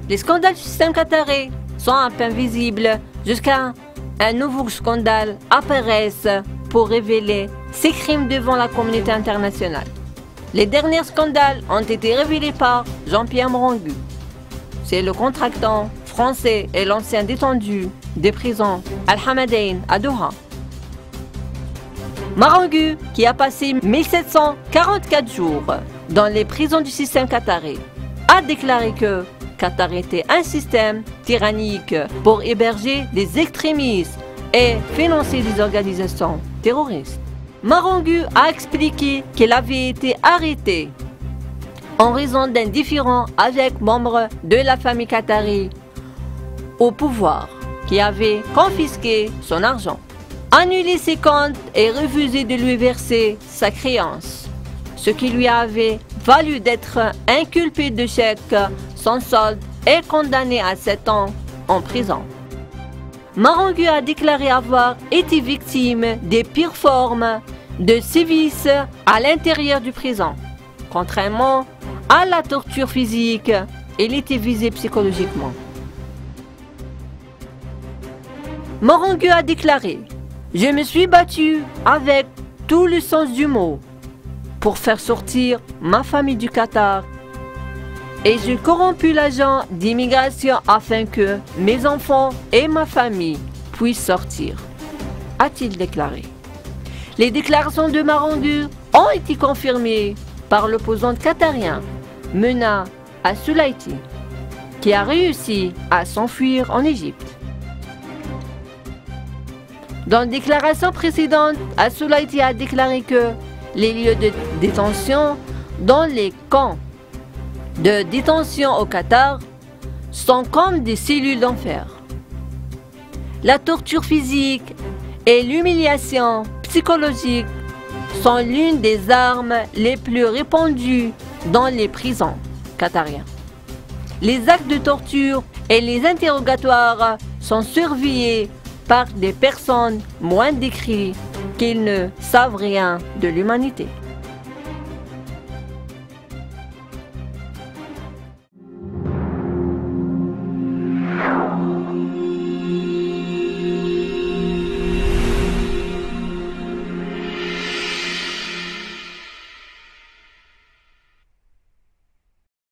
Les scandales du système qatari sont à peine visibles jusqu'à un nouveau scandale apparaisse pour révéler ces crimes devant la communauté internationale. Les derniers scandales ont été révélés par Jean-Pierre Marangu. C'est le contractant français et l'ancien détenu des prisons Al-Hamadain à Doha. Marangu, qui a passé 1744 jours dans les prisons du système qatari, a déclaré que Qatar était un système tyrannique pour héberger des extrémistes et financer des organisations terroristes. Marangu a expliqué qu'il avait été arrêté en raison d'un différend avec membres de la famille qatari au pouvoir qui avait confisqué son argent, annulé ses comptes et refusé de lui verser sa créance, ce qui lui avait valu d'être inculpé de chèques sans solde et condamné à 7 ans en prison. Marangu a déclaré avoir été victime des pires formes de sévices à l'intérieur du prison. Contrairement à la torture physique, il était visé psychologiquement. Marangu a déclaré « Je me suis battu avec tout le sens du mot pour faire sortir ma famille du Qatar et j'ai corrompu l'agent d'immigration afin que mes enfants et ma famille puissent sortir », a-t-il déclaré. Les déclarations de Marangu ont été confirmées par l'opposant qatarien Mena As-Sulaiti, qui a réussi à s'enfuir en Égypte. Dans une déclaration précédente, As-Sulaiti a déclaré que les lieux de détention dans les camps de détention au Qatar sont comme des cellules d'enfer. La torture physique et l'humiliation psychologique sont l'une des armes les plus répandues dans les prisons qatariennes. Les actes de torture et les interrogatoires sont surveillés par des personnes moins décrites qu'ils ne savent rien de l'humanité.